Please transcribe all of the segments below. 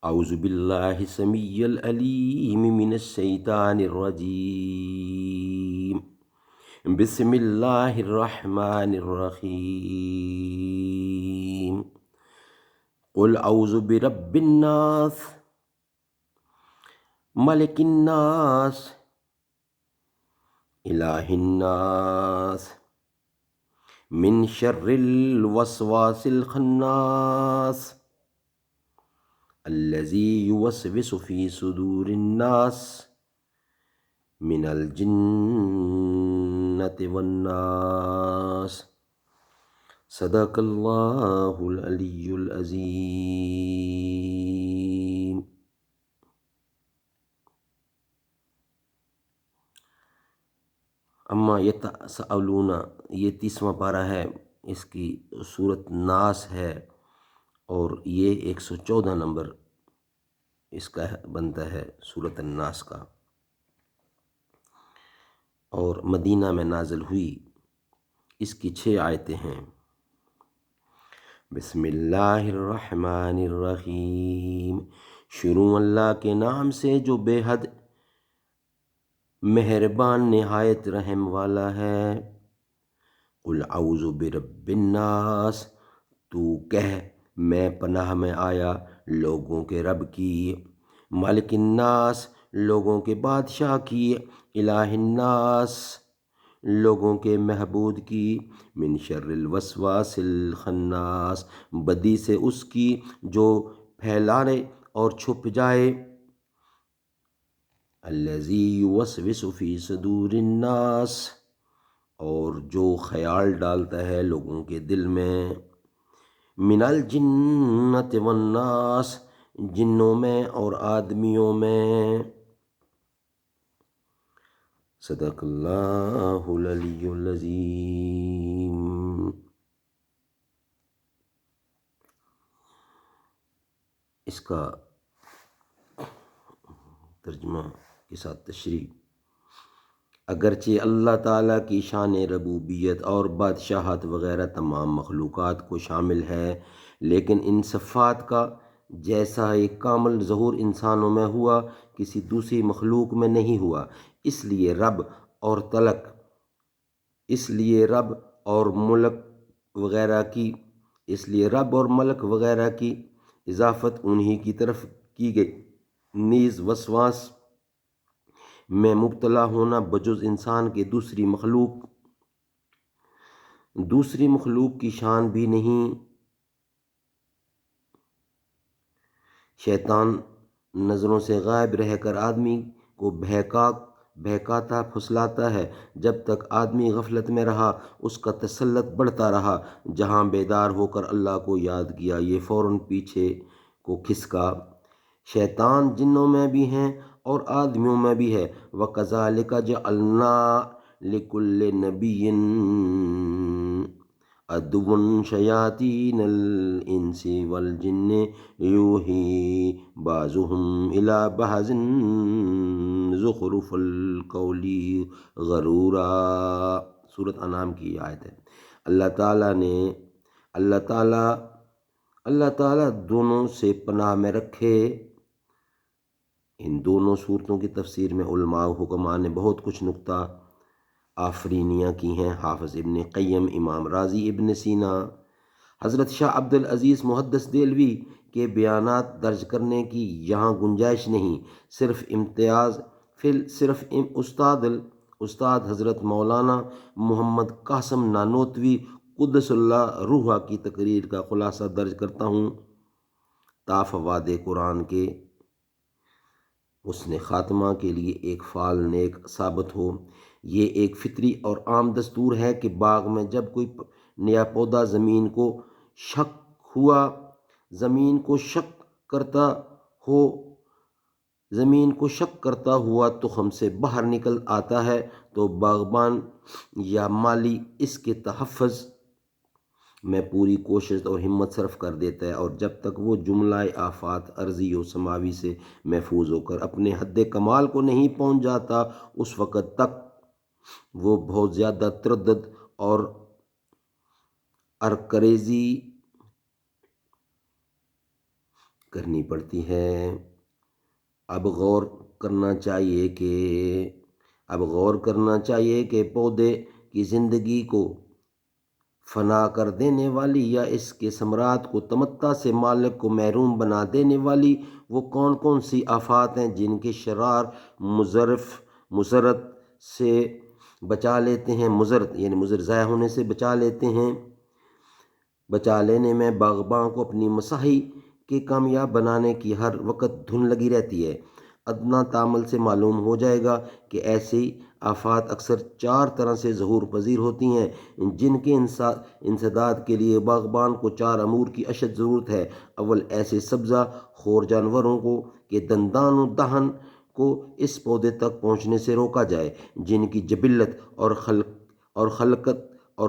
اعوذ باللہ السمیع العلیم من الشیطان الرجیم، بسم اللہ الرحمن الرحیم۔ قل اعوذ برب الناس، ملک الناس، الہ الناس، من شر الوسواس الخناس، الذی یوسوس فی صدور الناس من الجنة والناس۔ صدق اللہ العلی العظیم۔ اما یتساءلون، یہ 30واں پارہ ہے، اس کی صورت ناس ہے اور یہ 114 نمبر اس کا بنتا ہے صورت الناس کا، اور مدینہ میں نازل ہوئی۔ اس کی 6 آیتیں ہیں۔ بسم اللہ الرحمن الرحیم، شروع اللہ کے نام سے جو بے حد مہربان نہایت رحم والا ہے۔ قل اعوذ برب الناس، تو کہہ میں پناہ میں آیا لوگوں کے رب کی، ملک الناس لوگوں کے بادشاہ کی، الہ الناس لوگوں کے معبود کی، من شر الوسواس الخناس بدی سے اس کی جو پھیلانے اور چھپ جائے، الذی یوسوس فی صدور الناس اور جو خیال ڈالتا ہے لوگوں کے دل میں، من الجنۃ والناس جنوں میں اور آدمیوں میں۔ صدق اللہ العلی العظیم۔ اس کا ترجمہ کے ساتھ تشریح۔ اگرچہ اللہ تعالیٰ کی شان ربوبیت اور بادشاہت وغیرہ تمام مخلوقات کو شامل ہے، لیکن ان صفات کا جیسا ایک کامل ظہور انسانوں میں ہوا کسی دوسری مخلوق میں نہیں ہوا۔ اس لیے رب اور ملک وغیرہ کی اضافت انہی کی طرف کی گئی۔ نیز وسواس میں مبتلا ہونا بجز انسان کے دوسری مخلوق کی شان بھی نہیں۔ شیطان نظروں سے غائب رہ کر آدمی کو بہکاتا پھسلاتا ہے۔ جب تک آدمی غفلت میں رہا اس کا تسلط بڑھتا رہا، جہاں بیدار ہو کر اللہ کو یاد کیا یہ فوراً پیچھے کو کھسکا۔ شیطان جنوں میں بھی ہیں اور آدمیوں میں بھی ہے۔ وَكَذَلِكَ جَعَلْنَا لِكُلِّ نَبِيٍّ عَدُوًّا شَيَاطِينَ الْإِنسِ وَالْجِنِّ يُوحِي بَعْضُهُمْ إِلَى بَعْضٍ زُخْرُفَ الْقَوْلِ غَرُورًا۔ سورۃ انعام کی آیت ہے۔ اللہ تعالیٰ دونوں سے پناہ میں رکھے۔ ان دونوں صورتوں کی تفسیر میں علماء و حکماء نے بہت کچھ نکتہ آفرینیاں کی ہیں۔ حافظ ابن قیم، امام رازی، ابن سینا، حضرت شاہ عبد العزیز محدث دہلوی کے بیانات درج کرنے کی یہاں گنجائش نہیں۔ صرف استاد حضرت مولانا محمد قاسم نانوتوی قدس اللہ روحہ کی تقریر کا خلاصہ درج کرتا ہوں۔ تا فوائد قرآن کے حسن خاتمہ کے لیے ایک فعال نیک ثابت ہو۔ یہ ایک فطری اور عام دستور ہے کہ باغ میں جب کوئی نیا پودا زمین کو شق کرتا ہوا تخم سے باہر نکل آتا ہے تو باغبان یا مالی اس کے تحفظ میں پوری کوشش اور ہمت صرف کر دیتا ہے، اور جب تک وہ جملہ آفات ارضی و سماوی سے محفوظ ہو کر اپنے حد کمال کو نہیں پہنچ جاتا، اس وقت تک وہ بہت زیادہ تردد اور ارکریزی کرنی پڑتی ہے۔ اب غور کرنا چاہیے کہ پودے کی زندگی کو فنا کر دینے والی یا اس کے ثمرات کو تمتع سے مالک کو محروم بنا دینے والی وہ کون کون سی آفات ہیں جن کے شرار مضرت سے بچا لیتے ہیں، مضر ضائع ہونے سے بچا لینے میں باغباں کو اپنی مساعی کے کامیاب بنانے کی ہر وقت دھن لگی رہتی ہے۔ ادنیٰ تعامل سے معلوم ہو جائے گا کہ ایسی آفات اکثر 4 طرح سے ظہور پذیر ہوتی ہیں، جن کے انسداد کے لیے باغبان کو 4 امور کی اشد ضرورت ہے۔ اول، ایسے سبزہ خور جانوروں کے دندان و دہن کو اس پودے تک پہنچنے سے روکا جائے جن کی جبلت اور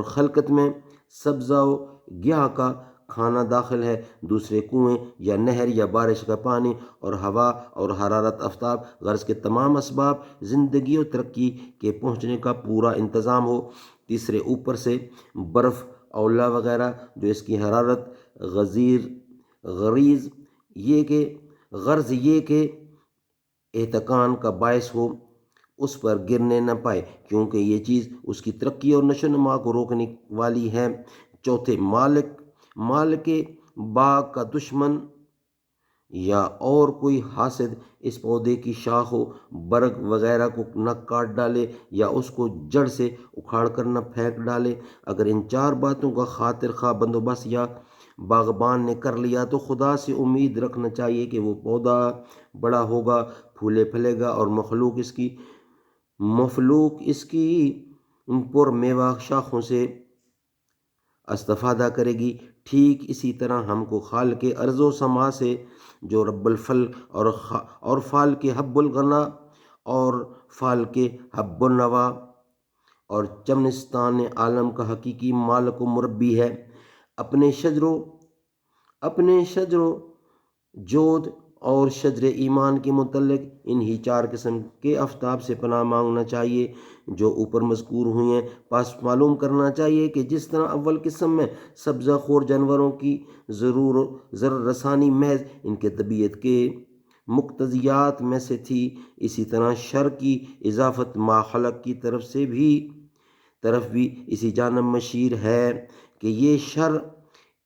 خلقت میں سبزہ و گیاہ کا کھانا داخل ہے۔ دوسرے، کنویں یا نہر یا بارش کا پانی اور ہوا اور حرارت آفتاب غرض کے تمام اسباب زندگی و ترقی کے پہنچنے کا پورا انتظام ہو۔ تیسرے، اوپر سے برف اولا وغیرہ جو اس کی حرارت غرض یہ کہ احتقان کا باعث ہو اس پر گرنے نہ پائے، کیونکہ یہ چیز اس کی ترقی اور نشو و نما کو روکنے والی ہے۔ چوتھے، مالک باغ کا دشمن یا اور کوئی حاسد اس پودے کی شاخ و برگ وغیرہ کو نہ کاٹ ڈالے یا اس کو جڑ سے اکھاڑ کر نہ پھینک ڈالے۔ اگر ان 4 باتوں کا خاطر خواہ بندوبست یا باغبان نے کر لیا تو خدا سے امید رکھنا چاہیے کہ وہ پودا بڑا ہوگا، پھولے پھلے گا اور مخلوق اس کی پر میوہ شاخوں سے استفادہ کرے گی۔ ٹھیک اسی طرح ہم کو خالق ارض و سما سے جو رب الفلق اور فالق حب الغنا اور فالق حب النوا اور چمنستان عالم کا حقیقی مالک و مربی ہے، اپنے شجر و جود اور شجر ایمان کے متعلق انہی 4 قسم کے آفتاب سے پناہ مانگنا چاہیے جو اوپر مذکور ہوئی ہیں۔ پس معلوم کرنا چاہیے کہ جس طرح اول قسم میں سبزہ خور جانوروں کی ضرر رسانی محض ان کے طبیعت کے مقتضیات میں سے تھی، اسی طرح شر کی اضافت ما خلق کی طرف بھی اسی جانب مشیر ہے کہ یہ شر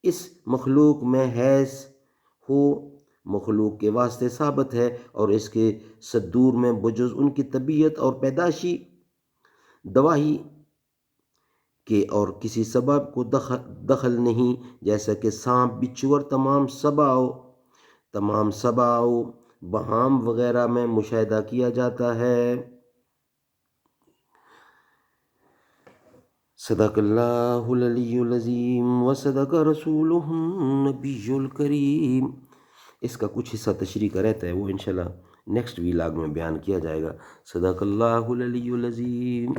اس مخلوق میں حیث ہو مخلوق کے واسطے ثابت ہے اور اس کے صدور میں بجز ان کی طبیعت اور پیدائشی دواہی کے اور کسی سبب کو دخل نہیں، جیسا کہ سانپ، بچھو اور تمام سباع و بہام وغیرہ میں مشاہدہ کیا جاتا ہے۔ صدق اللہ العلی العظیم و صدق رسولہ النبی الکریم۔ اس کا کچھ حصہ تشریح کا رہتا ہے، وہ انشاءاللہ نیکسٹ ویلاگ میں بیان کیا جائے گا۔ صدق اللہ العلی العظیم۔